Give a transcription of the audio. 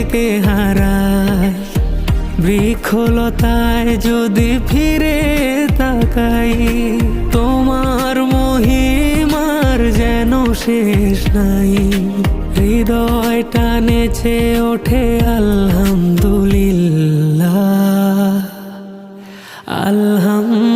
নিজেকে হারাই। বৃক্ষলতায় যদি ফিরে তাকাই, তোমার মহিমার যেন শেষ নাই। হৃদয়টা নেচে ওঠে আলহামদুলিল্লাহ, আলহামদুলিল্লাহ।